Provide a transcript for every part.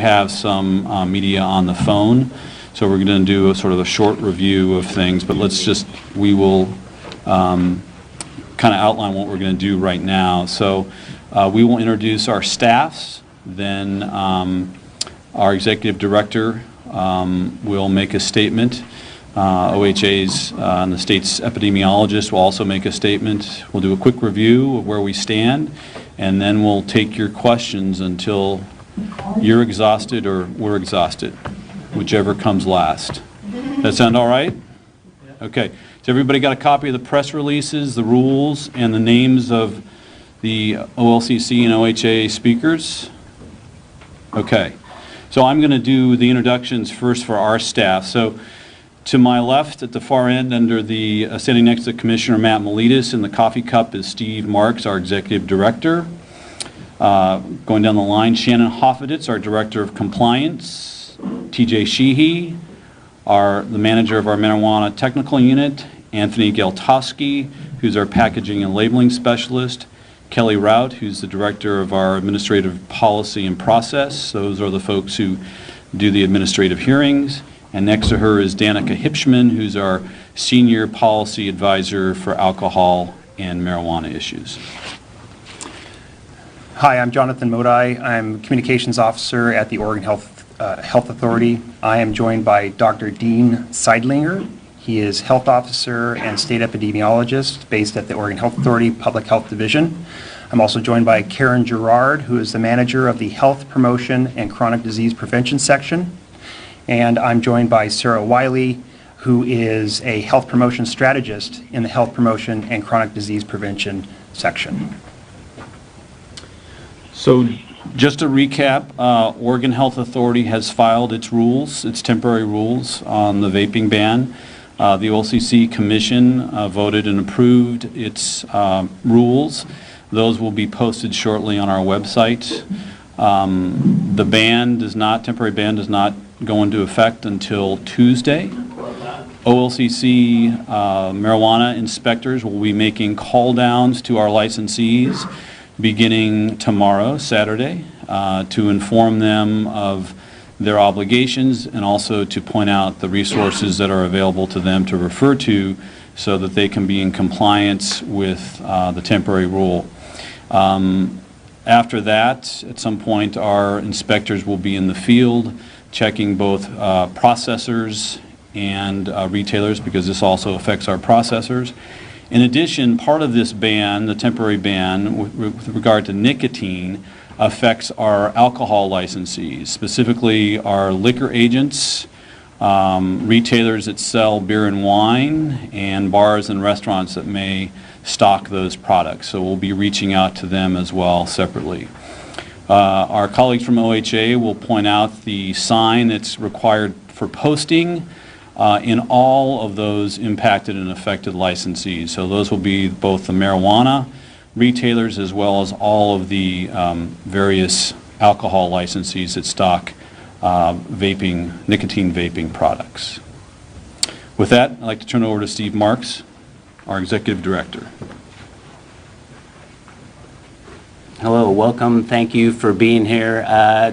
have some media on the phone, so we're going to do a sort of a short review of things, but we will kind of outline what we're going to do right now. So we will introduce our staffs, then our executive director will make a statement. OHA's and the state's epidemiologist will also make a statement. We'll do a quick review of where we stand, and then we'll take your questions until you're exhausted or we're exhausted, whichever comes last. That sound all right? Okay. So everybody got a copy of the press releases, the rules, and the names of the OLCC and OHA speakers? Okay. So I'm going to do the introductions first for our staff. So to my left, at the far end, standing next to Commissioner Matt Miletus in the coffee cup is Steve Marks, our Executive Director. Going down the line, Shannon Hoffeditz, our Director of Compliance. TJ Sheehy, the Manager of our Marijuana Technical Unit. Anthony Geltowski, who's our Packaging and Labeling Specialist. Kelly Rout, who's the Director of our Administrative Policy and Process. Those are the folks who do the administrative hearings. And next to her is Danica Hipschman, who's our Senior Policy Advisor for alcohol and marijuana issues. Hi, I'm Jonathan Modi. I'm Communications Officer at the Oregon Health Authority. I am joined by Dr. Dean Seidlinger. He is Health Officer and State Epidemiologist based at the Oregon Health Authority Public Health Division. I'm also joined by Karen Gerard, who is the Manager of the Health Promotion and Chronic Disease Prevention Section. And I'm joined by Sarah Wiley, who is a Health Promotion Strategist in the Health Promotion and Chronic Disease Prevention Section. So just to recap, Oregon Health Authority has filed its rules, its temporary rules on the vaping ban. The OLCC Commission voted and approved its rules. Those will be posted shortly on our website. The temporary ban does not go into effect until Tuesday. OLCC marijuana inspectors will be making call downs to our licensees beginning tomorrow, Saturday, to inform them of their obligations and also to point out the resources that are available to them to refer to so that they can be in compliance with the temporary rule. After that, at some point, our inspectors will be in the field checking both processors and retailers, because this also affects our processors. In addition, part of this ban, the temporary ban with regard to nicotine, affects our alcohol licensees, specifically our liquor agents, retailers that sell beer and wine, and bars and restaurants that may stock those products. So we'll be reaching out to them as well separately. Our colleagues from OHA will point out the sign that's required for posting in all of those impacted and affected licensees. So those will be both the marijuana retailers as well as all of the various alcohol licensees that stock nicotine vaping products. With that, I'd like to turn it over to Steve Marks, our Executive Director. Hello, welcome. Thank you for being here.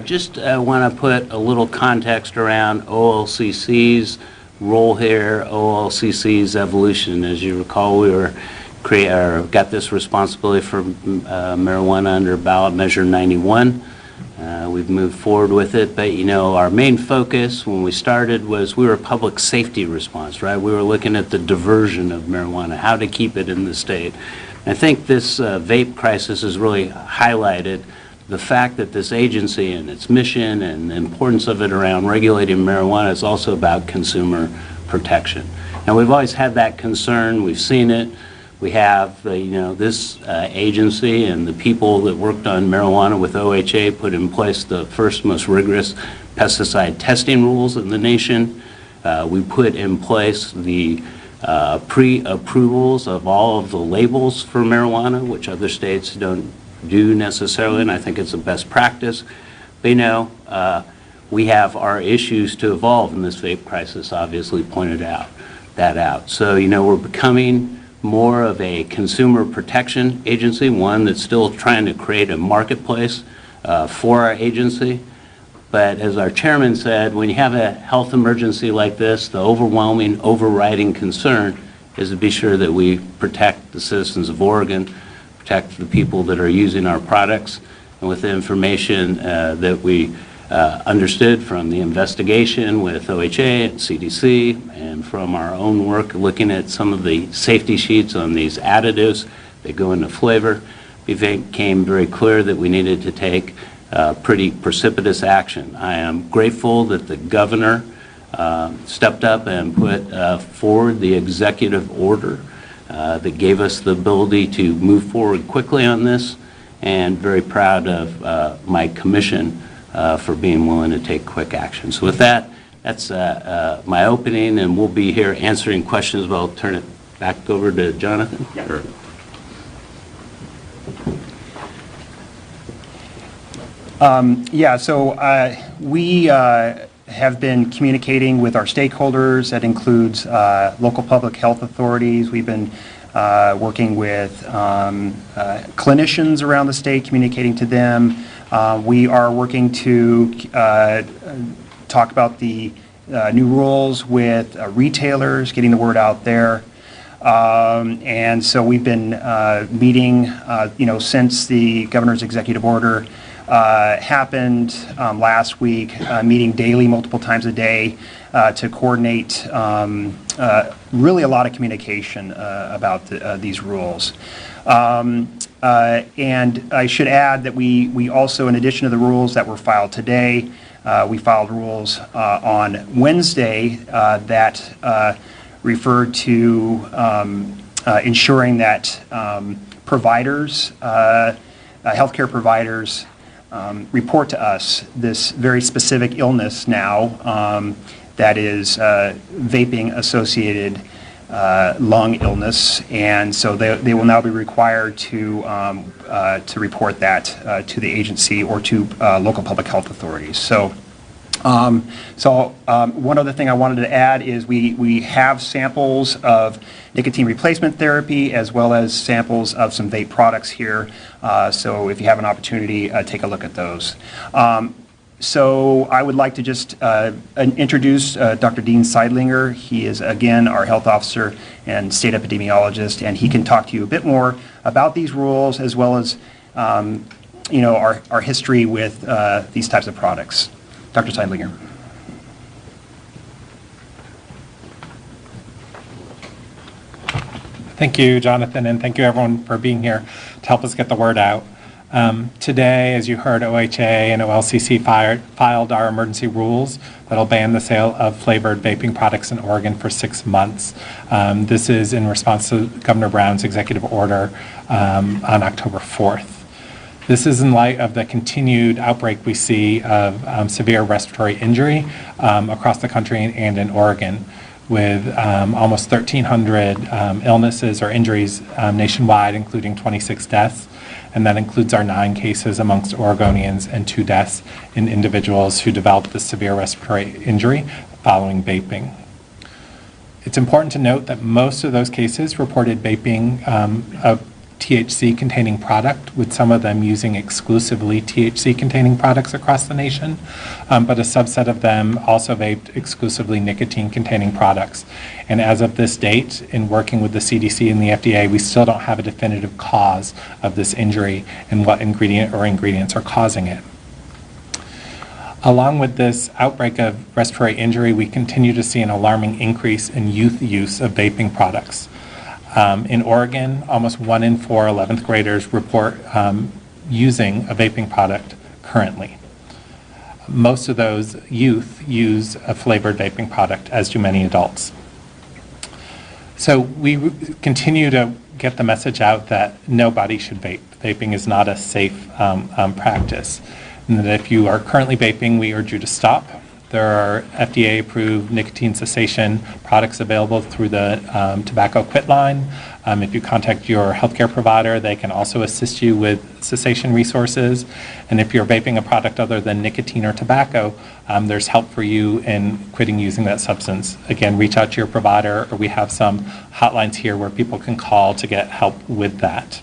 Just want to put a little context around OLCC's role here, OLCC's evolution. As you recall, we got this responsibility for marijuana under ballot measure 91. We've moved forward with it, but our main focus when we started was we were a public safety response, right? We were looking at the diversion of marijuana, how to keep it in the state. I think this vape crisis has really highlighted the fact that this agency and its mission and the importance of it around regulating marijuana is also about consumer protection. And we've always had that concern. We've seen it. We have this agency and the people that worked on marijuana with OHA put in place the first most rigorous pesticide testing rules in the nation. We put in place the pre-approvals of all of the labels for marijuana, which other states don't do necessarily, and I think it's a best practice. But we have our issues to evolve, and this vape crisis obviously pointed that out. So we're becoming more of a consumer protection agency, one that's still trying to create a marketplace for our agency. But as our chairman said, when you have a health emergency like this, the overwhelming, overriding concern is to be sure that we protect the citizens of Oregon, protect the people that are using our products, and with the information that we understood from the investigation with OHA and CDC, and from our own work looking at some of the safety sheets on these additives that go into flavor, we became very clear that we needed to take pretty precipitous action. I am grateful that the governor stepped up and put forward the executive order that gave us the ability to move forward quickly on this, and very proud of my commission for being willing to take quick action. So with that, that's my opening, and we'll be here answering questions, but I'll turn it back over to Jonathan. Yeah. So we have been communicating with our stakeholders. That includes local public health authorities. We've been working with clinicians around the state, communicating to them. We are working to talk about the new rules with retailers, getting the word out there. And so we've been meeting, since the governor's executive order happened last week, meeting daily, multiple times a day, to coordinate really a lot of communication about these rules. And I should add that we also, in addition to the rules that were filed today, we filed rules on Wednesday that referred to ensuring that providers, healthcare providers, report to us this very specific illness now that is vaping associated lung illness, and so they will now be required to report that to the agency or to local public health authorities. So one other thing I wanted to add is we have samples of nicotine replacement therapy as well as samples of some vape products here. So if you have an opportunity, take a look at those. So I would like to just introduce Dr. Dean Seidlinger. He is, again, our health officer and state epidemiologist, and he can talk to you a bit more about these rules as well as our history with these types of products. Dr. Seidlinger. Thank you, Jonathan, and thank you everyone for being here to help us get the word out. Today, as you heard, OHA and OLCC filed our emergency rules that'll ban the sale of flavored vaping products in Oregon for 6 months. This is in response to Governor Brown's executive order on October 4th. This is in light of the continued outbreak we see of severe respiratory injury across the country and in Oregon, with almost 1,300 illnesses or injuries nationwide, including 26 deaths. And that includes our 9 cases amongst Oregonians and 2 deaths in individuals who developed this severe respiratory injury following vaping. It's important to note that most of those cases reported vaping of THC-containing product, with some of them using exclusively THC-containing products across the nation, but a subset of them also vaped exclusively nicotine-containing products. And as of this date, in working with the CDC and the FDA, we still don't have a definitive cause of this injury and what ingredient or ingredients are causing it. Along with this outbreak of respiratory injury, we continue to see an alarming increase in youth use of vaping products. In Oregon, almost 1 in 4 11th graders report using a vaping product currently. Most of those youth use a flavored vaping product, as do many adults. So we continue to get the message out that nobody should vape. Vaping is not a safe practice. And that if you are currently vaping, we urge you to stop. There are FDA-approved nicotine cessation products available through the Tobacco Quit line. If you contact your healthcare provider, they can also assist you with cessation resources. And if you're vaping a product other than nicotine or tobacco, there's help for you in quitting using that substance. Again, reach out to your provider, or we have some hotlines here where people can call to get help with that.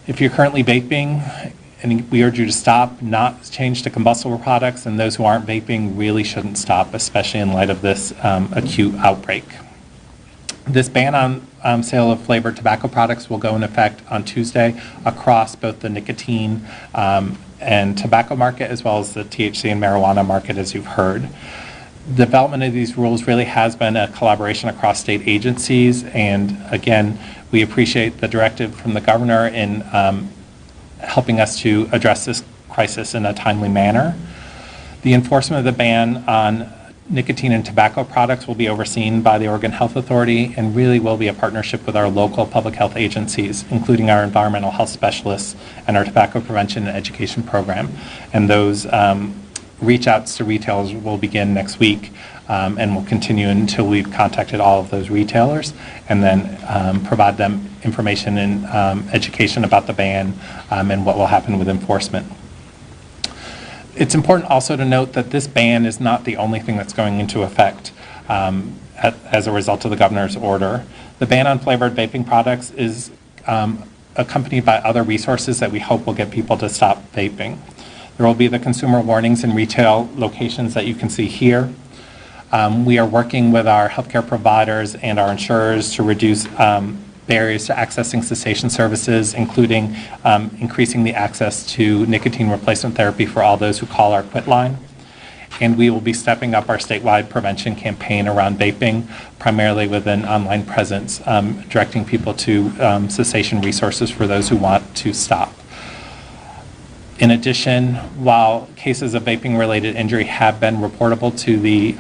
If you're currently vaping, And we urge you to stop, not change to combustible products, and those who aren't vaping really shouldn't stop, especially in light of this acute outbreak. This ban on sale of flavored tobacco products will go in effect on Tuesday across both the nicotine and tobacco market, as well as the THC and marijuana market, as you've heard. Development of these rules really has been a collaboration across state agencies, and again, we appreciate the directive from the governor in helping us to address this crisis in a timely manner. The enforcement of the ban on nicotine and tobacco products will be overseen by the Oregon Health Authority and really will be a partnership with our local public health agencies, including our environmental health specialists and our tobacco prevention and education program. And those reach outs to retailers will begin next week and will continue until we've contacted all of those retailers and then provide them information and education about the ban and what will happen with enforcement. It's important also to note that this ban is not the only thing that's going into effect as a result of the governor's order. The ban on flavored vaping products is accompanied by other resources that we hope will get people to stop vaping. There will be the consumer warnings in retail locations that you can see here. We are working with our healthcare providers and our insurers to reduce barriers to accessing cessation services, including increasing the access to nicotine replacement therapy for all those who call our quit line. And we will be stepping up our statewide prevention campaign around vaping, primarily with an online presence, directing people to cessation resources for those who want to stop. In addition, while cases of vaping-related injury have been reportable to the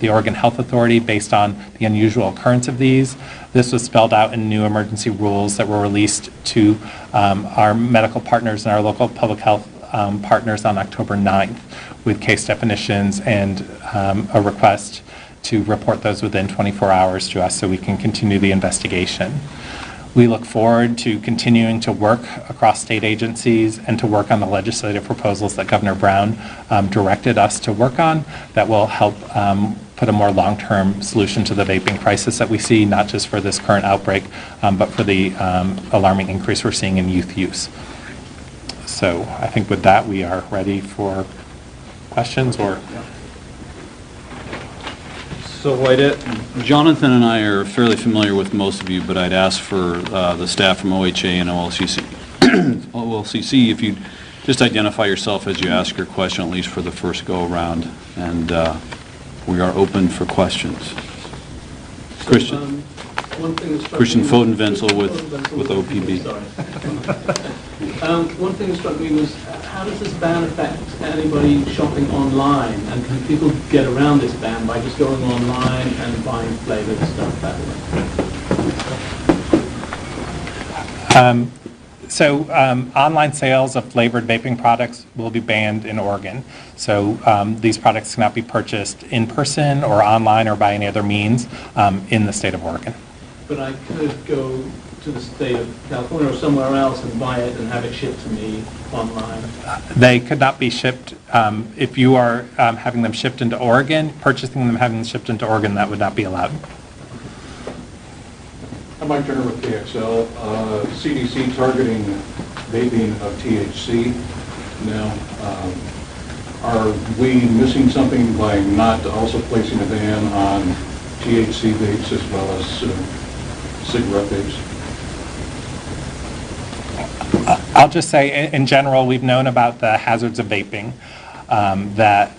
Oregon Health Authority based on the unusual occurrence of these, this was spelled out in new emergency rules that were released to our medical partners and our local public health partners on October 9th, with case definitions and a request to report those within 24 hours to us so we can continue the investigation. We look forward to continuing to work across state agencies and to work on the legislative proposals that Governor Brown directed us to work on that will help put a more long-term solution to the vaping crisis that we see, not just for this current outbreak, but for the alarming increase we're seeing in youth use. So I think with that, we are ready for questions or... So Jonathan and I are fairly familiar with most of you, but I'd ask for the staff from OHA and OLCC if you'd just identify yourself as you ask your question, at least for the first go-around, and we are open for questions. Christian. Christian Fodenwenzel with OPB. One thing that struck me was, how does this ban affect anybody shopping online? And can people get around this ban by just going online and buying flavored stuff that way? Online sales of flavored vaping products will be banned in Oregon. So these products cannot be purchased in person or online or by any other means in the state of Oregon. But I could go to the state of California or somewhere else and buy it and have it shipped to me online. They could not be shipped. If you are having them shipped into Oregon, purchasing them, having them shipped into Oregon, that would not be allowed. I'm Mike Turner with KXL. CDC targeting vaping of THC. Now, are we missing something by not also placing a ban on THC vapes as well as cigarette vapes? I'll just say, in general, we've known about the hazards of vaping, that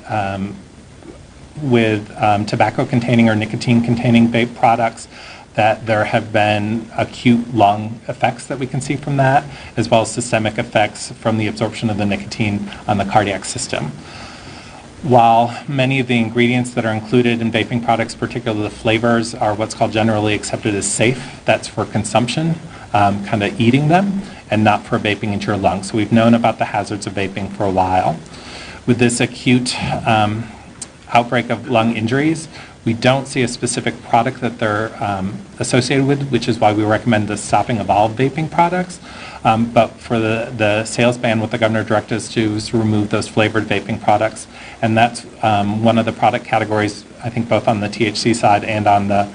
with tobacco-containing or nicotine-containing vape products, that there have been acute lung effects that we can see from that, as well as systemic effects from the absorption of the nicotine on the cardiac system. While many of the ingredients that are included in vaping products, particularly the flavors, are what's called generally accepted as safe, that's for consumption, kind of eating them, and not for vaping into your lungs. So we've known about the hazards of vaping for a while. With this acute outbreak of lung injuries, We don't see a specific product that they're associated with, which is why we recommend the Stopping Evolve vaping products. But for the sales ban, what the governor directed us to is to remove those flavored vaping products. And that's one of the product categories, I think both on the THC side and on the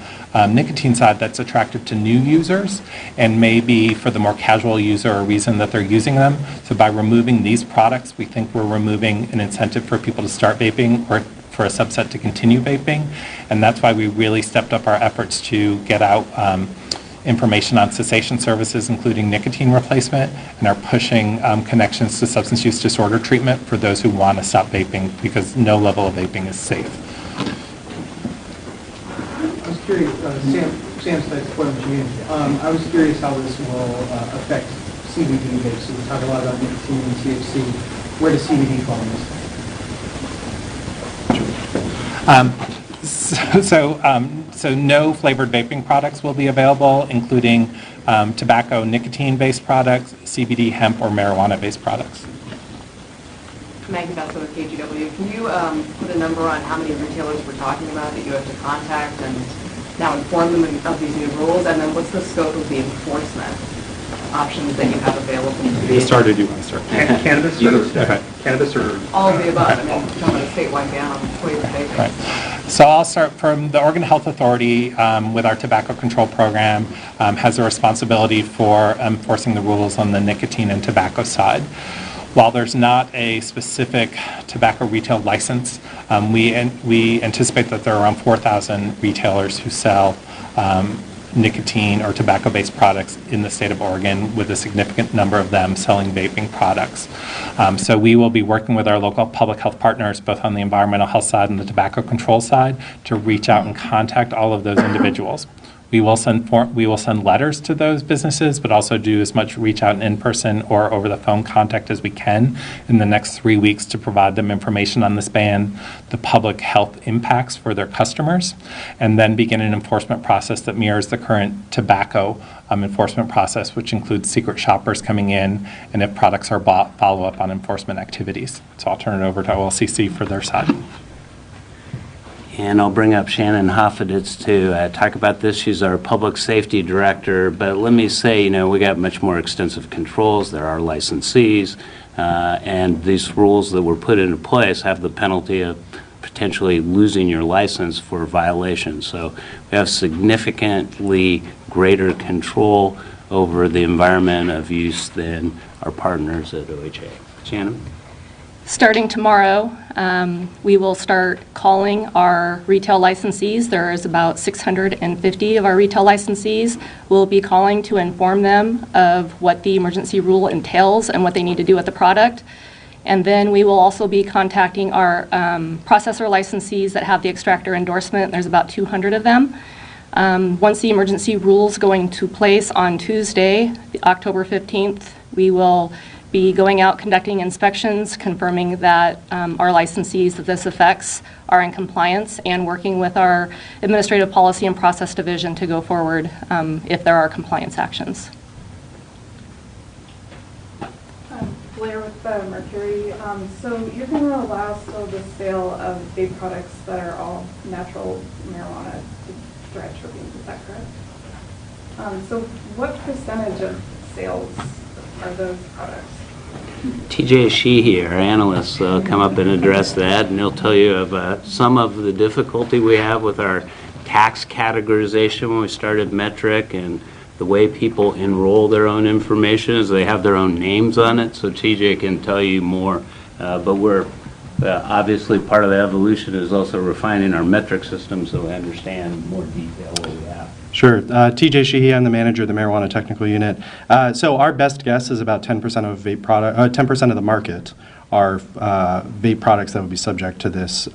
nicotine side, that's attractive to new users and maybe for the more casual user a reason that they're using them. So by removing these products, we think we're removing an incentive for people to start vaping or for a subset to continue vaping. And that's why we really stepped up our efforts to get out information on cessation services, including nicotine replacement, and are pushing connections to substance use disorder treatment for those who want to stop vaping, because no level of vaping is safe. I was curious, Sam Stites, Portland, Michigan. I was curious how this will affect CBD vapes. So we talk a lot about nicotine and THC. Where does CBD fall in this? So no flavored vaping products will be available, including tobacco, nicotine-based products, CBD, hemp, or marijuana-based products. Maggie Basso with KGW. Can you put a number on how many retailers we're talking about that you have to contact and now inform them of these new rules? And then what's the scope of the enforcement options that you have available? You start or do you want to start? Cannabis or? Cannabis or? All of the above. I mean, we're talking about a statewide ban on flavored vaping. Right. So I'll start from the Oregon Health Authority with our tobacco control program, has a responsibility for enforcing the rules on the nicotine and tobacco side. While there's not a specific tobacco retail license, we anticipate that there are around 4,000 retailers who sell nicotine or tobacco-based products in the state of Oregon, with a significant number of them selling vaping products. So we will be working with our local public health partners, both on the environmental health side and the tobacco control side, to reach out and contact all of those individuals. We will send letters to those businesses, but also do as much reach out in person or over the phone contact as we can in the next 3 weeks to provide them information on this ban, the public health impacts for their customers, and then begin an enforcement process that mirrors the current tobacco enforcement process, which includes secret shoppers coming in, and if products are bought, follow up on enforcement activities. So I'll turn it over to OLCC for their side. And I'll bring up Shannon Hoffeditz to talk about this. She's our public safety director. But let me say, we got much more extensive controls. There are licensees, and these rules that were put into place have the penalty of potentially losing your license for violations. So we have significantly greater control over the environment of use than our partners at OHA. Shannon? Starting tomorrow, we will start calling our retail licensees. There is about 650 of our retail licensees. We'll be calling to inform them of what the emergency rule entails and what they need to do with the product. And then we will also be contacting our processor licensees that have the extractor endorsement. There's about 200 of them. Once the emergency rules go into place on Tuesday, October 15th, we will be going out conducting inspections, confirming that our licensees that this affects are in compliance, and working with our Administrative Policy and Process Division to go forward if there are compliance actions. Blair with Mercury. So you're going to allow still the sale of vape products that are all natural marijuana to derive terpenes, is that correct? So what percentage of sales are those products? TJ Sheehy, our analyst, will come up and address that, and he'll tell you of some of the difficulty we have with our tax categorization when we started Metric, and the way people enroll their own information is they have their own names on it, so TJ can tell you more. But we're obviously part of the evolution is also refining our metric system so we understand more detail what we have. Sure. TJ Sheehy, I'm the manager of the Marijuana Technical Unit. So our best guess is about 10% of vape product, 10% of the market are vape products that would be subject to this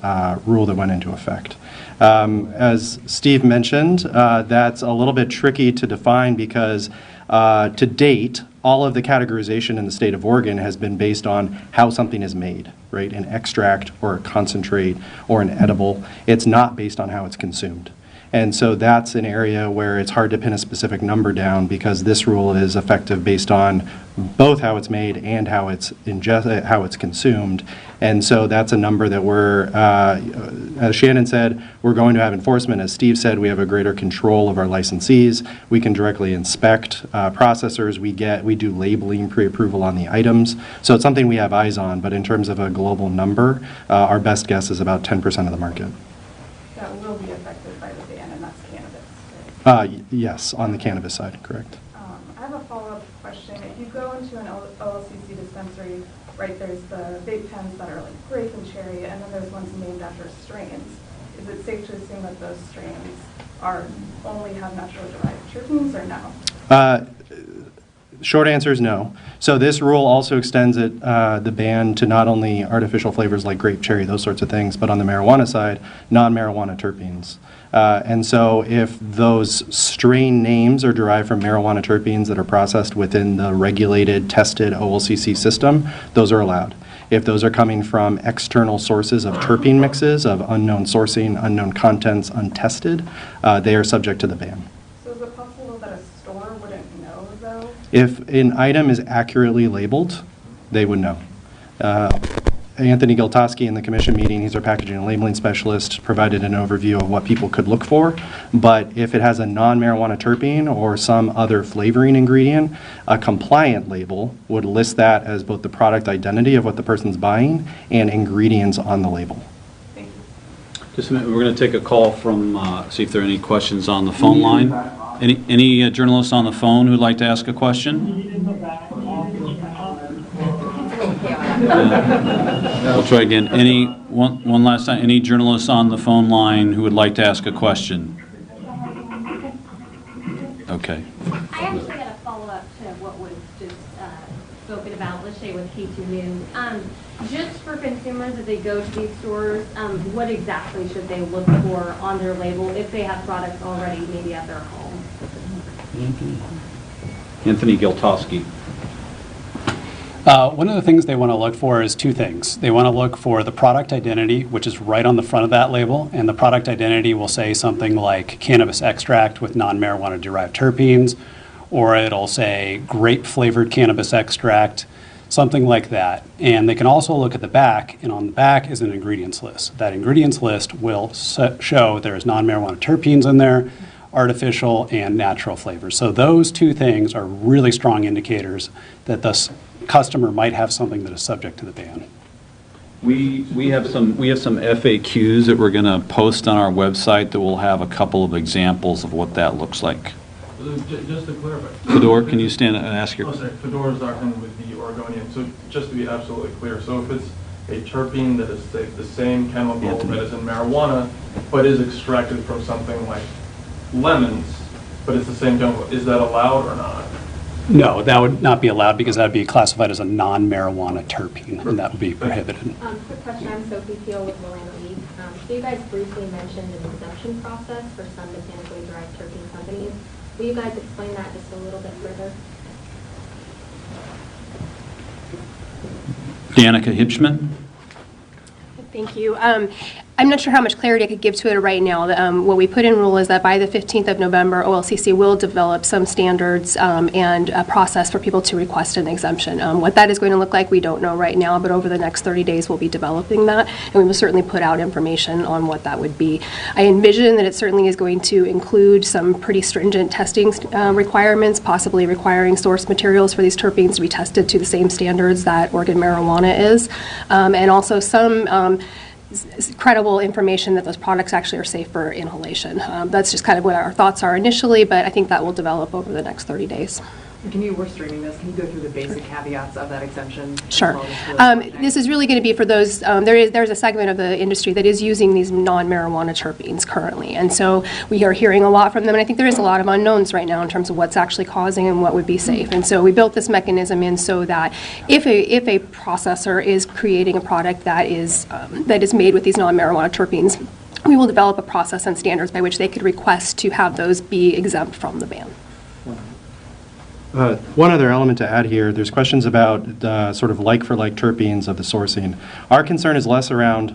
rule that went into effect. As Steve mentioned, that's a little bit tricky to define because to date, all of the categorization in the state of Oregon has been based on how something is made, right? An extract or a concentrate or an edible. It's not based on how it's consumed. And so that's an area where it's hard to pin a specific number down because this rule is effective based on both how it's made and how it's how it's consumed. And so that's a number that we're, as Shannon said, we're going to have enforcement. As Steve said, we have a greater control of our licensees. We can directly inspect processors. We do labeling pre-approval on the items. So it's something we have eyes on. But in terms of a global number, our best guess is about 10% of the market. That will be affected by the ban, and that's cannabis, right? Yes, on the cannabis side, correct. I have a follow-up question. If you go into an OLCC dispensary, right, there's the vape pens that are like grape and cherry, and then there's ones named after strains. Is it safe to assume that those strains only have naturally derived terpenes, or no? Short answer is no. So this rule also extends the ban to not only artificial flavors like grape, cherry, those sorts of things, but on the marijuana side, non-marijuana terpenes. And so if those strain names are derived from marijuana terpenes that are processed within the regulated, tested OLCC system, those are allowed. If those are coming from external sources of terpene mixes of unknown sourcing, unknown contents, untested, they are subject to the ban. So is it possible that a store wouldn't know, though? If an item is accurately labeled, they would know. Anthony Giltoski in the commission meeting, he's our packaging and labeling specialist, provided an overview of what people could look for. But if it has a non-marijuana terpene or some other flavoring ingredient, a compliant label would list that as both the product identity of what the person's buying and ingredients on the label. Thank you. Just a minute, we're going to take a call from, see if there are any questions on the phone line. Any journalists on the phone who'd like to ask a question? We'll try again. One last time, any journalists on the phone line who would like to ask a question? Okay. I actually got a follow-up to what was just spoken about, let's say with K2 News. Just for consumers, if they go to these stores, what exactly should they look for on their label if they have products already maybe at their home? Anthony Giltoski. One of the things they want to look for is two things. They want to look for the product identity, which is right on the front of that label, and the product identity will say something like cannabis extract with non-marijuana derived terpenes, or it'll say grape-flavored cannabis extract, something like that. And they can also look at the back, and on the back is an ingredients list. That ingredients list will show there's non-marijuana terpenes in there, artificial and natural flavors. So those two things are really strong indicators that the customer might have something that is subject to the ban. We have some FAQs that we're going to post on our website that will have a couple of examples of what that looks like. Just to clarify. Fedor, can you stand and ask your... Oh, sorry. Fedor Zarkin with the Oregonian. So just to be absolutely clear, so if it's a terpene that is the same chemical that is in marijuana, but is extracted from something like lemons, but it's the same chemical, is that allowed or not? No, that would not be allowed because that would be classified as a non-marijuana terpene, and that would be prohibited. Quick question, I'm Sophie Peel with Milano Leaf. So you guys briefly mentioned an exemption process for some botanically derived terpene companies. Will you guys explain that just a little bit further? Danica Hibschman? Thank you. I'm not sure how much clarity I could give to it right now. What we put in rule is that by the 15th of November, OLCC will develop some standards and a process for people to request an exemption. What that is going to look like, we don't know right now, but over the next 30 days, we'll be developing that, and we will certainly put out information on what that would be. I envision that it certainly is going to include some pretty stringent testing requirements, possibly requiring source materials for these terpenes to be tested to the same standards that Oregon marijuana is, and also some credible information that those products actually are safe for inhalation. That's just kind of what our thoughts are initially, but I think that will develop over the next 30 days. We're streaming this, can you go through the basic caveats of that exemption? Sure. This is really going to be for those, there's a segment of the industry that is using these non-marijuana terpenes currently. And so we are hearing a lot from them, and I think there is a lot of unknowns right now in terms of what's actually causing and what would be safe. And so we built this mechanism in so that if a processor is creating a product that is made with these non-marijuana terpenes, we will develop a process and standards by which they could request to have those be exempt from the ban. One other element to add here, there's questions about sort of like-for-like terpenes of the sourcing. Our concern is less around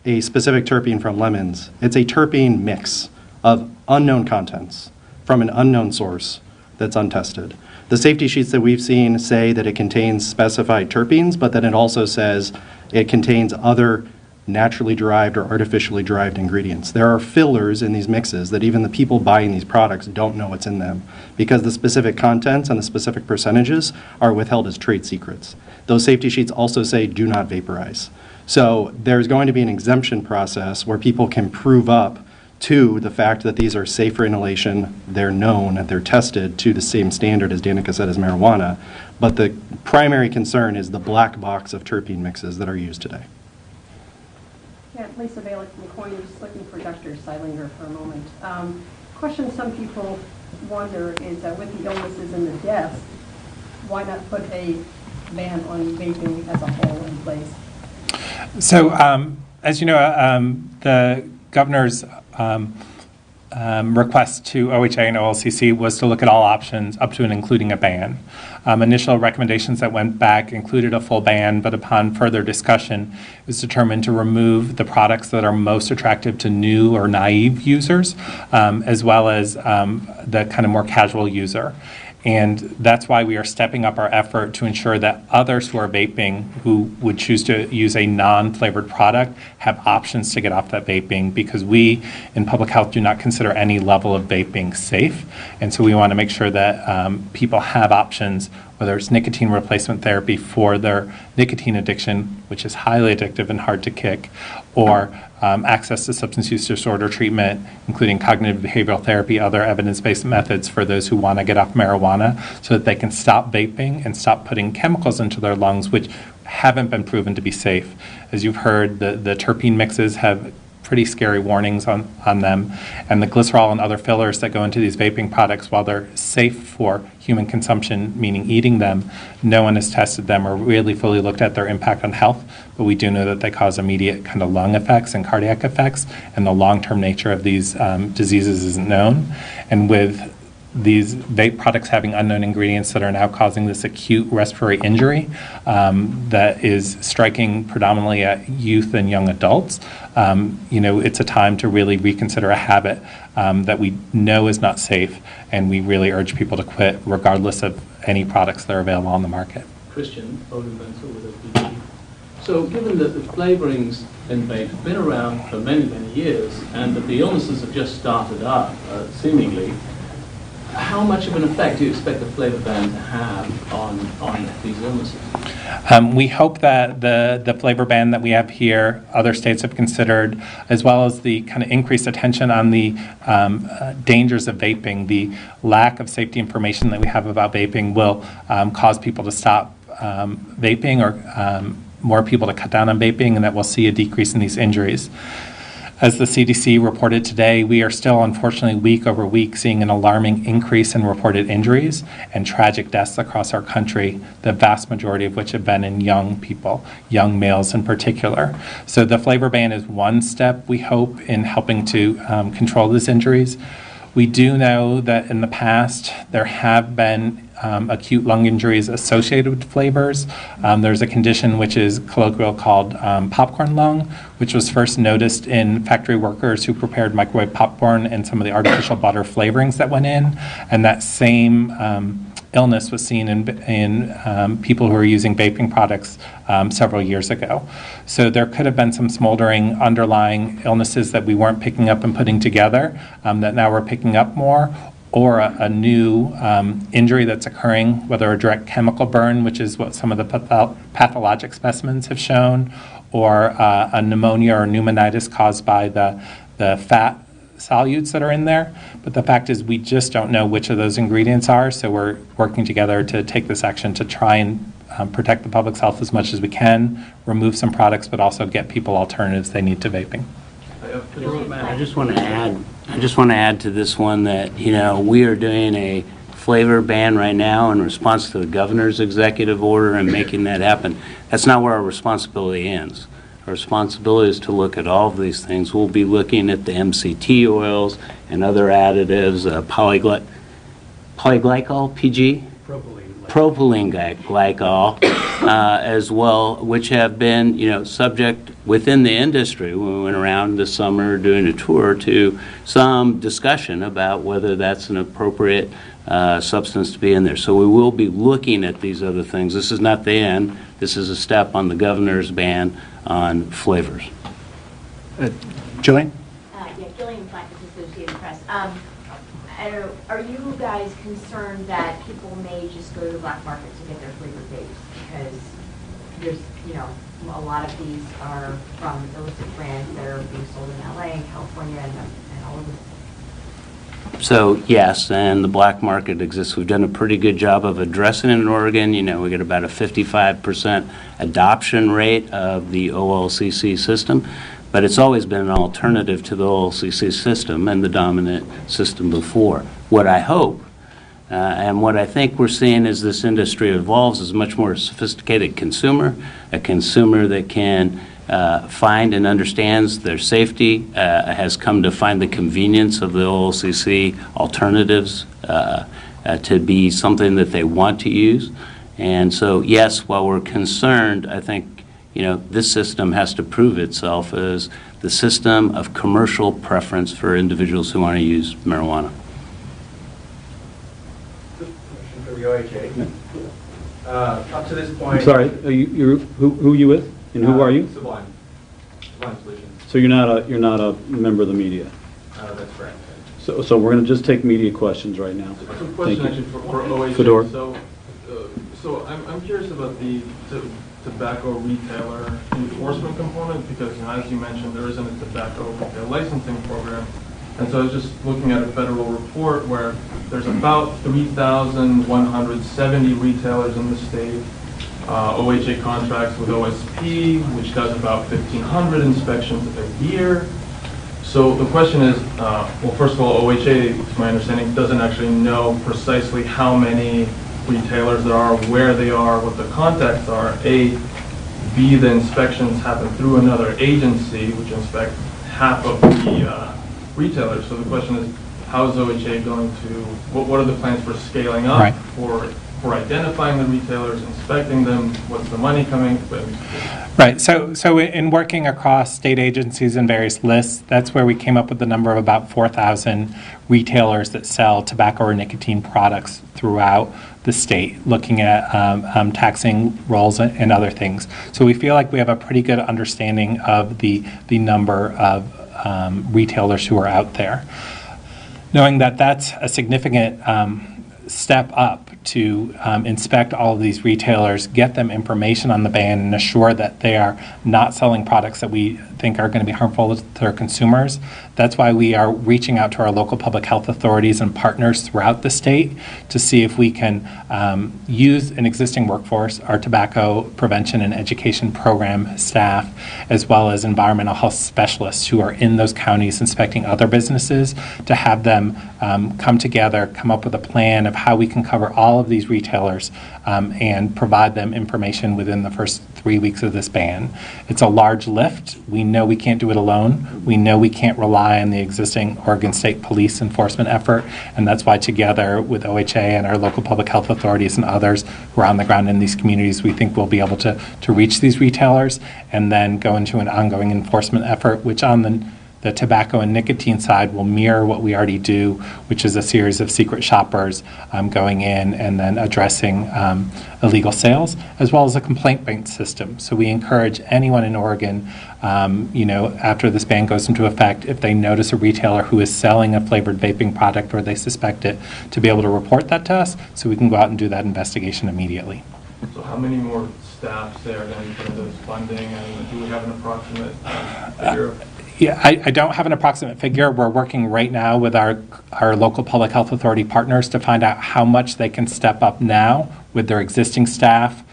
a specific terpene from lemons. It's a terpene mix of unknown contents from an unknown source that's untested. The safety sheets that we've seen say that it contains specified terpenes, but then it also says it contains other naturally derived or artificially derived ingredients. There are fillers in these mixes that even the people buying these products don't know what's in them because the specific contents and the specific percentages are withheld as trade secrets. Those safety sheets also say do not vaporize. So there's going to be an exemption process where people can prove up to the fact that these are safe for inhalation, they're known, they're tested to the same standard as Danica said as marijuana, but the primary concern is the black box of terpene mixes that are used today. Yeah, Lisa Balick from Coin, just looking for Dr. Seilinger for a moment. Question some people wonder is with the illnesses and the deaths, why not put a ban on vaping as a whole in place? So, as you know, the governor's request to OHA and OLCC was to look at all options up to and including a ban. Initial recommendations that went back included a full ban, but upon further discussion, it was determined to remove the products that are most attractive to new or naive users, as well as the kind of more casual user. And that's why we are stepping up our effort to ensure that others who are vaping who would choose to use a non-flavored product have options to get off that vaping, because we in public health do not consider any level of vaping safe. And so we want to make sure that people have options, whether it's nicotine replacement therapy for their nicotine addiction, which is highly addictive and hard to kick, or access to substance use disorder treatment, including cognitive behavioral therapy, other evidence-based methods for those who want to get off marijuana so that they can stop vaping and stop putting chemicals into their lungs, which haven't been proven to be safe. As you've heard, the terpene mixes have pretty scary warnings on them, and the glycerol and other fillers that go into these vaping products, while they're safe for human consumption, meaning eating them, no one has tested them or really fully looked at their impact on health, but we do know that they cause immediate kind of lung effects and cardiac effects, and the long-term nature of these diseases isn't known. And with these vape products having unknown ingredients that are now causing this acute respiratory injury that is striking predominantly at youth and young adults, it's a time to really reconsider a habit that we know is not safe, and we really urge people to quit regardless of any products that are available on the market. Christian Bodenbenzel with SBG. So given that the flavorings in vape have been around for many, many years, and that the illnesses have just started up, seemingly, how much of an effect do you expect the flavor ban to have on these illnesses? We hope that the flavor ban that we have here, other states have considered, as well as the kind of increased attention on the dangers of vaping, the lack of safety information that we have about vaping will cause people to stop vaping, or more people to cut down on vaping, and that we'll see a decrease in these injuries. As the CDC reported today, we are still, unfortunately, week over week seeing an alarming increase in reported injuries and tragic deaths across our country, the vast majority of which have been in young people, young males in particular. So the flavor ban is one step, we hope, in helping to control these injuries. We do know that in the past there have been acute lung injuries associated with flavors. There's a condition which is colloquial called popcorn lung, which was first noticed in factory workers who prepared microwave popcorn and some of the artificial butter flavorings that went in. And that same illness was seen in people who are using vaping products several years ago. So there could have been some smoldering underlying illnesses that we weren't picking up and putting together that now we're picking up more, or a new injury that's occurring, whether a direct chemical burn, which is what some of the pathologic specimens have shown, or a pneumonia or pneumonitis caused by the fat solutes that are in there. But the fact is we just don't know which of those ingredients are, so we're working together to take this action to try and protect the public's health as much as we can, remove some products, but also get people alternatives they need to vaping. I just want to add to this one that, we are doing a flavor ban right now in response to the governor's executive order and making that happen. That's not where our responsibility ends. Our responsibility is to look at all of these things. We'll be looking at the MCT oils and other additives, polyglycol, PG? propylene glycol as well, which have been, subject within the industry. We went around this summer doing a tour to some discussion about whether that's an appropriate substance to be in there. So we will be looking at these other things. This is not the end. This is a step on the governor's ban on flavors. Jillian? Yeah, Gillian Platt, Associated Press. I don't know, are you guys concerned that people may just go to the black market to get their flavored vapes? Because there's, a lot of these are from illicit brands that are being sold in LA and California and all over. So yes, and the black market exists. We've done a pretty good job of addressing it in Oregon. We get about a 55% adoption rate of the OLCC system, but it's always been an alternative to the OLCC system and the dominant system before. What I hope and what I think we're seeing as this industry evolves is a much more sophisticated consumer, a consumer that can find and understands their safety, has come to find the convenience of the OLCC alternatives to be something that they want to use. And so, yes, while we're concerned, I think, this system has to prove itself as the system of commercial preference for individuals who want to use marijuana. For the OHA. Up to this point. I'm sorry, who are you with, and who are you? Sublime Solutions. So you're not a member of the media? That's correct. So we're going to just take media questions right now. So question actually for OHA. Fedor. So I'm curious about the tobacco retailer enforcement component, because as you mentioned, there isn't a tobacco retail licensing program. And so I was just looking at a federal report where there's about 3,170 retailers in the state. OHA contracts with OSP, which does about 1,500 inspections a year. So the question is, well, first of all, OHA, to my understanding, doesn't actually know precisely how many retailers there are, where they are, what the contacts are. A, B, the inspections happen through another agency, which inspects half of the retailers. So the question is, how is OHA going to, what are the plans for scaling up, Right. for identifying the retailers, inspecting them, what's the money coming? Right, so in working across state agencies and various lists, that's where we came up with the number of about 4,000 retailers that sell tobacco or nicotine products throughout the state, looking at taxing rolls and other things. So we feel like we have a pretty good understanding of the number of retailers who are out there. Knowing that that's a significant step up to inspect all of these retailers, get them information on the ban, and assure that they are not selling products that we think are going to be harmful to their consumers. That's why we are reaching out to our local public health authorities and partners throughout the state to see if we can use an existing workforce, our tobacco prevention and education program staff, as well as environmental health specialists who are in those counties inspecting other businesses, to have them come together, come up with a plan of how we can cover all of these retailers and provide them information within the first 3 weeks of this ban. It's a large lift. We know we can't do it alone. We know we can't rely on the existing Oregon State Police enforcement effort, and that's why together with OHA and our local public health authorities and others who are on the ground in these communities, we think we'll be able to reach these retailers and then go into an ongoing enforcement effort, which on the tobacco and nicotine side will mirror what we already do, which is a series of secret shoppers going in and then addressing illegal sales, as well as a complaint-based system. So we encourage anyone in Oregon, after this ban goes into effect, if they notice a retailer who is selling a flavored vaping product or they suspect it, to be able to report that to us so we can go out and do that investigation immediately. So how many more staff there are going to be put into this funding, and do we have an approximate figure? Yeah, I don't have an approximate figure. We're working right now with our local public health authority partners to find out how much they can step up now with their existing staff,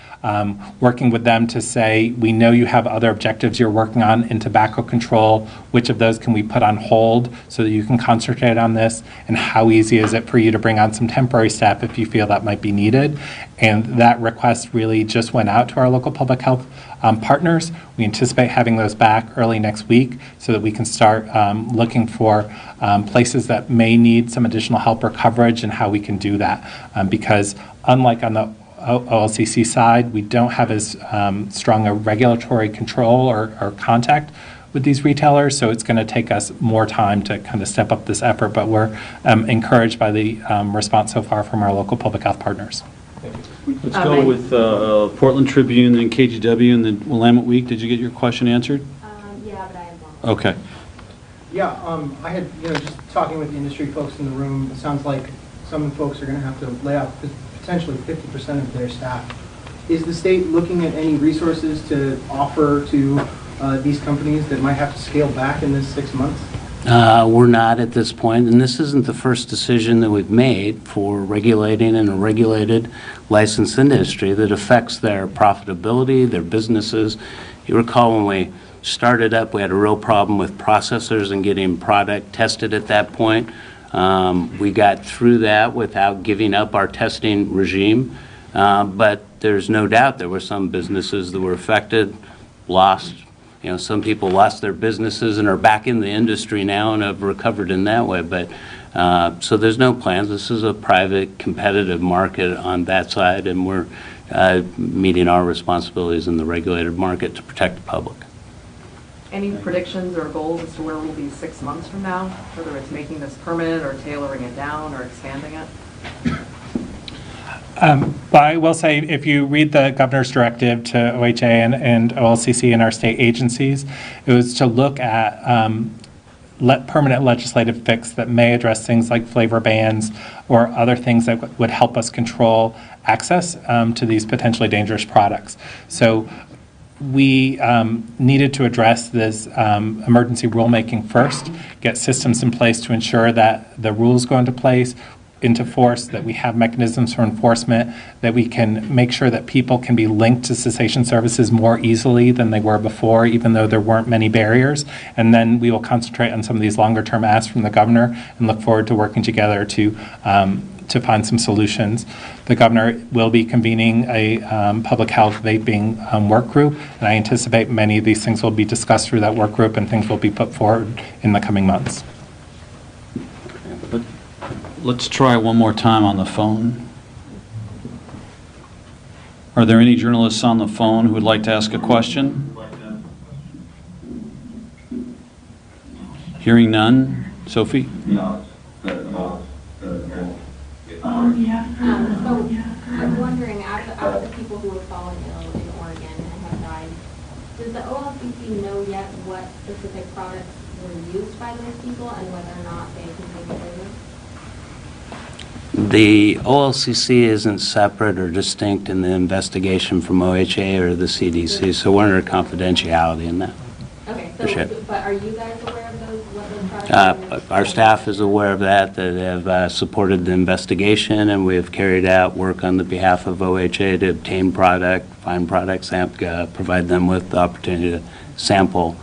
working with them to say, we know you have other objectives you're working on in tobacco control. Which of those can we put on hold so that you can concentrate on this? And how easy is it for you to bring on some temporary staff if you feel that might be needed? And that request really just went out to our local public health partners. We anticipate having those back early next week so that we can start looking for places that may need some additional help or coverage and how we can do that. Because unlike on the OLCC side, we don't have as strong a regulatory control or contact with these retailers, so it's going to take us more time to kind of step up this effort, but we're encouraged by the response so far from our local public health partners. Let's go with Portland Tribune, then KGW, and then Willamette Week. Did you get your question answered? Yeah, but I have one. Okay. Yeah, I had, just talking with the industry folks in the room, it sounds like some folks are going to have to lay off potentially 50% of their staff. Is the state looking at any resources to offer to these companies that might have to scale back in this 6 months? We're not at this point, and this isn't the first decision that we've made for regulating in a regulated licensed industry that affects their profitability, their businesses. You recall when we started up, we had a real problem with processors and getting product tested at that point. We got through that without giving up our testing regime, but there's no doubt there were some businesses that were affected, lost. Some people lost their businesses and are back in the industry now and have recovered in that way. But so there's no plans. This is a private, competitive market on that side, and we're meeting our responsibilities in the regulated market to protect the public. Any predictions or goals as to where we'll be 6 months from now, whether it's making this permanent or tailoring it down or expanding it? But I will say, if you read the governor's directive to OHA and OLCC and our state agencies, it was to look at permanent legislative fix that may address things like flavor bans or other things that would help us control access to these potentially dangerous products. So we needed to address this emergency rulemaking first, get systems in place to ensure that the rules go into force, that we have mechanisms for enforcement, that we can make sure that people can be linked to cessation services more easily than they were before, even though there weren't many barriers. And then we will concentrate on some of these longer term asks from the governor and look forward to working together to find some solutions. The governor will be convening a public health vaping work group, and I anticipate many of these things will be discussed through that work group and things will be put forward in the coming months. Let's try one more time on the phone. Are there any journalists on the phone who would like to ask a question? Hearing none. Sophie? So I'm wondering, out of the people who are fallen ill in Oregon and have died, does the OLCC know yet what specific products were used by those people and whether or not they contain flavor? The OLCC isn't separate or distinct in the investigation from OHA or the CDC, so we're under confidentiality in that. Okay, Sure. but are you guys aware of what those products are? Our staff is aware of that have supported the investigation, and we have carried out work on the behalf of OHA to obtain product, find products, provide them with the opportunity to sample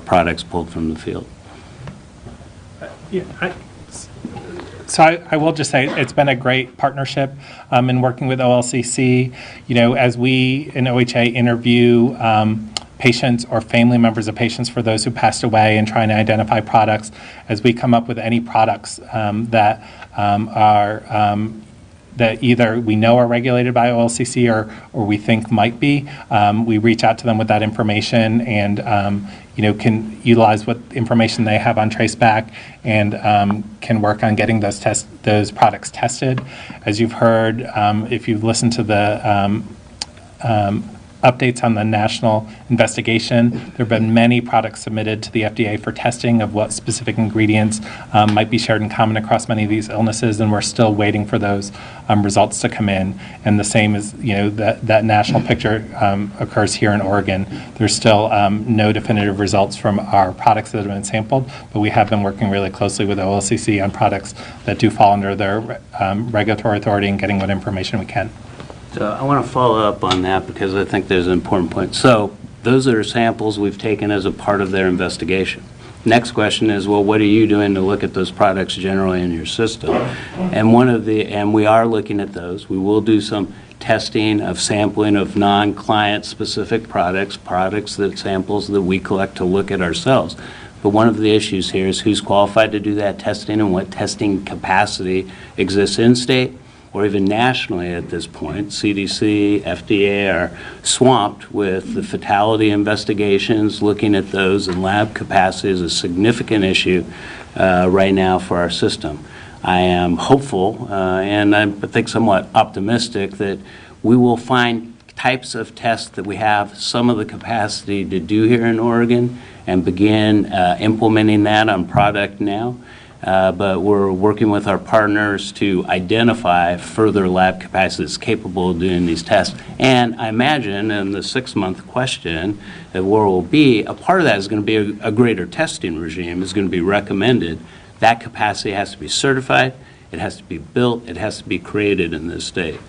products pulled from the field. So I will just say it's been a great partnership in working with OLCC. As we in OHA interview patients or family members of patients for those who passed away and trying to identify products, as we come up with any products that are that either we know are regulated by OLCC or we think might be, we reach out to them with that information and can utilize what information they have on Traceback and can work on getting those products tested. As you've heard, if you've listened to the updates on the national investigation, there have been many products submitted to the FDA for testing of what specific ingredients might be shared in common across many of these illnesses, and we're still waiting for those results to come in. And the same as, that national picture occurs here in Oregon. There's still no definitive results from our products that have been sampled, but we have been working really closely with OLCC on products that do fall under their regulatory authority and getting what information we can. So I want to follow up on that because I think there's an important point. So those are samples we've taken as a part of their investigation. Next question is, well, what are you doing to look at those products generally in your system? And we are looking at those. We will do some testing of sampling of non-client specific products that samples that we collect to look at ourselves. But one of the issues here is who's qualified to do that testing and what testing capacity exists in state or even nationally at this point. CDC, FDA are swamped with the fatality investigations. Looking at those, and lab capacity is a significant issue right now for our system. I am hopeful, and I think somewhat optimistic, that we will find types of tests that we have some of the capacity to do here in Oregon and begin implementing that on product now. But we're working with our partners to identify further lab capacity that's capable of doing these tests. And I imagine in the 6-month question that where we'll be, a part of that is going to be a greater testing regime is going to be recommended. That capacity has to be certified, it has to be built, it has to be created in this state.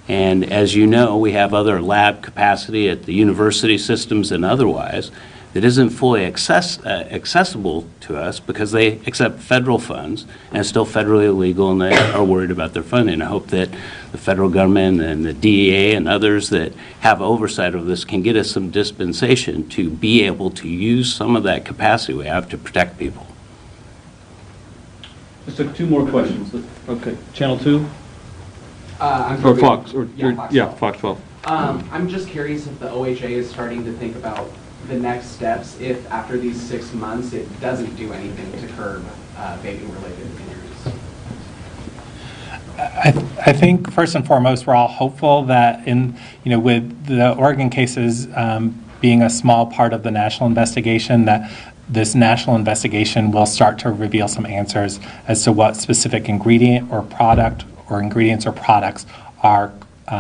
And as you know, we have other lab capacity at the university systems and otherwise that isn't fully accessible to us because they accept federal funds and it's still federally illegal, and they are worried about their funding. I hope that the federal government and the DEA and others that have oversight of this can get us some dispensation to be able to use some of that capacity we have to protect people. Just took 2 more questions. Okay, Channel 2? Or Fox, Fox 12. I'm just curious if the OHA is starting to think about the next steps if after these 6 months it doesn't do anything to curb vaping-related injuries. I think first and foremost, we're all hopeful that with the Oregon cases being a small part of the national investigation, that this national investigation will start to reveal some answers as to what specific ingredient or product or ingredients or products are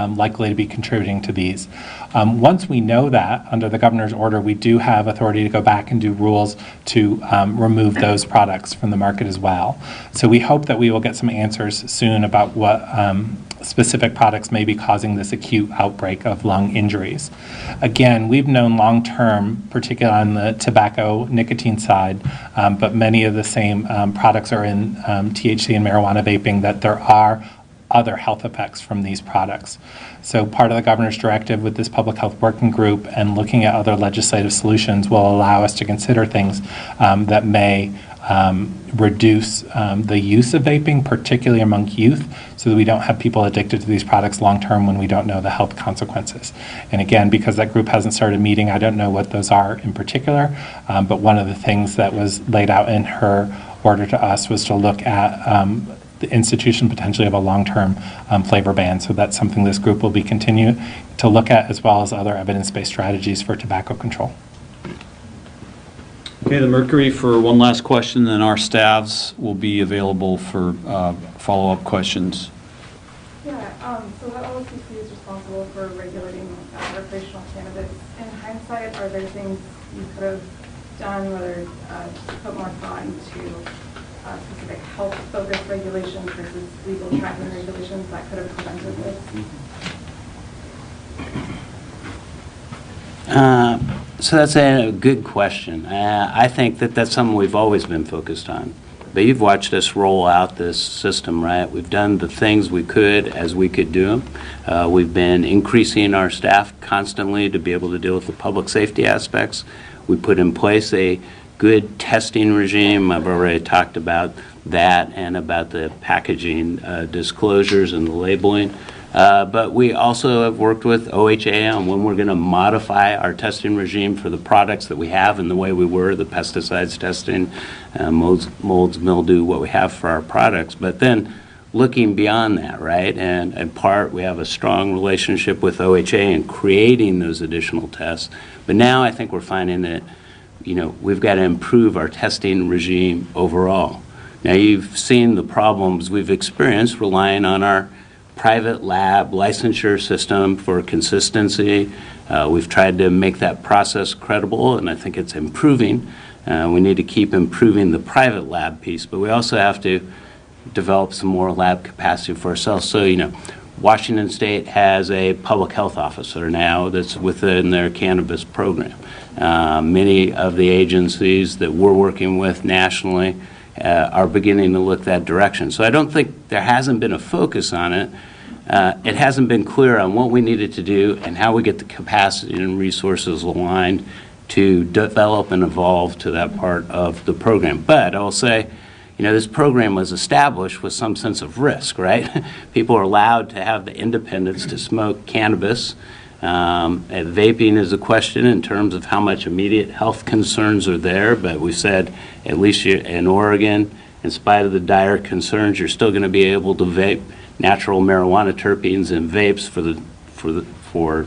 likely to be contributing to these. Once we know that, under the governor's order, we do have authority to go back and do rules to remove those products from the market as well. So we hope that we will get some answers soon about what specific products may be causing this acute outbreak of lung injuries. Again, we've known long-term, particularly on the tobacco nicotine side, but many of the same products are in THC and marijuana vaping, that there are other health effects from these products. So part of the governor's directive with this public health working group and looking at other legislative solutions will allow us to consider things that may reduce the use of vaping, particularly among youth, so that we don't have people addicted to these products long-term when we don't know the health consequences. And again, because that group hasn't started meeting, I don't know what those are in particular, but one of the things that was laid out in her order to us was to look at the institution potentially of a long-term flavor ban. So that's something this group will be continue to look at, as well as other evidence-based strategies for tobacco control. Okay, the Mercury for one last question, then our staffs will be available for follow-up questions. Yeah, so the OLCC is responsible for regulating recreational cannabis. In hindsight, are there things you could have done, whether to put more thought into specific health-focused regulations versus legal tracking regulations that could have prevented this? So that's a good question. I think that that's something we've always been focused on. But you've watched us roll out this system, right? We've done the things we could as we could do them. We've been increasing our staff constantly to be able to deal with the public safety aspects. We put in place a good testing regime. I've already talked about that and about the packaging disclosures and the labeling. But we also have worked with OHA on when we're going to modify our testing regime for the products that we have and the way we were, the pesticides testing, molds, mildew, what we have for our products. But then looking beyond that, right? And in part, we have a strong relationship with OHA in creating those additional tests. But now I think we're finding that we've got to improve our testing regime overall. Now, you've seen the problems we've experienced relying on our private lab licensure system for consistency. We've tried to make that process credible, and I think it's improving. We need to keep improving the private lab piece, but we also have to develop some more lab capacity for ourselves. So, Washington State has a public health officer now that's within their cannabis program. Many of the agencies that we're working with nationally are beginning to look that direction. So I don't think there hasn't been a focus on it. It hasn't been clear on what we needed to do and how we get the capacity and resources aligned to develop and evolve to that part of the program. But I will say, this program was established with some sense of risk, right? People are allowed to have the independence to smoke cannabis. And vaping is a question in terms of how much immediate health concerns are there, but we said, at least in Oregon, in spite of the dire concerns, you're still going to be able to vape natural marijuana terpenes in vapes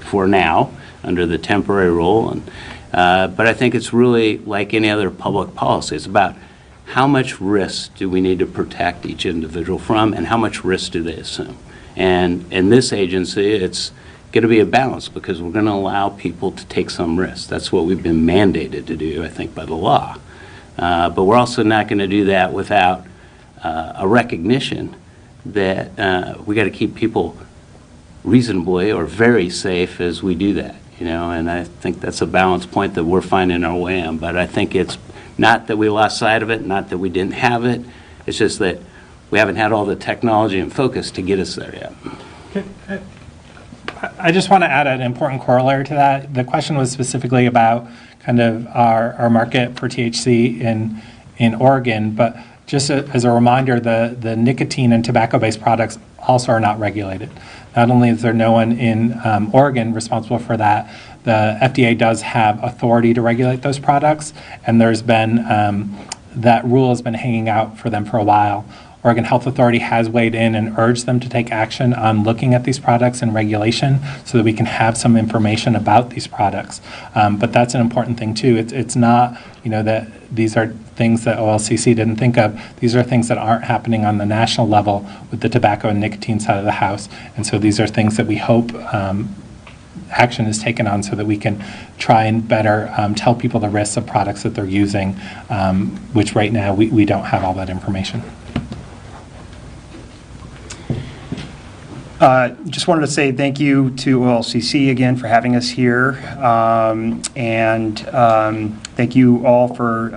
for now under the temporary rule. And but I think it's really like any other public policy. It's about how much risk do we need to protect each individual from, and how much risk do they assume? And in this agency, it's going to be a balance, because we're going to allow people to take some risks. That's what we've been mandated to do, I think, by the law. But we're also not going to do that without a recognition that we got to keep people reasonably or very safe as we do that, and I think that's a balance point that we're finding our way on. But I think it's not that we lost sight of it, not that we didn't have it, it's just that we haven't had all the technology and focus to get us there yet. I just want to add an important corollary to that. The question was specifically about kind of our market for THC in Oregon, but just as a reminder, the nicotine and tobacco-based products also are not regulated. Not only is there no one in Oregon responsible for that, the FDA does have authority to regulate those products, and there's been, that rule has been hanging out for them for a while. Oregon Health Authority has weighed in and urged them to take action on looking at these products and regulation so that we can have some information about these products. But that's an important thing too. It's not, that these are things that OLCC didn't think of. These are things that aren't happening on the national level with the tobacco and nicotine side of the house. And so these are things that we hope action is taken on so that we can try and better tell people the risks of products that they're using, which right now we don't have all that information. Just wanted to say thank you to OLCC again for having us here, and thank you all for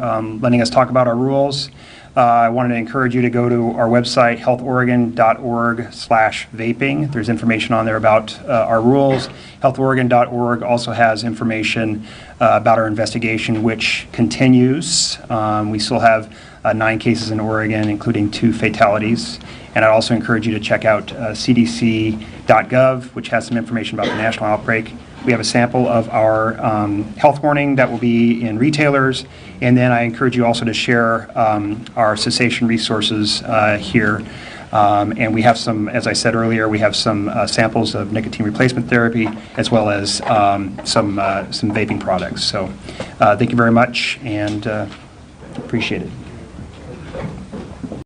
letting us talk about our rules. I wanted to encourage you to go to our website, healthoregon.org/vaping. There's information on there about our rules. Healthoregon.org also has information about our investigation, which continues. We still have 9 cases in Oregon, including 2 fatalities. And I'd also encourage you to check out cdc.gov, which has some information about the national outbreak. We have a sample of our health warning that will be in retailers. And then I encourage you also to share our cessation resources here. And we have some, as I said earlier, we have some samples of nicotine replacement therapy, as well as some vaping products. So thank you very much, and appreciate it.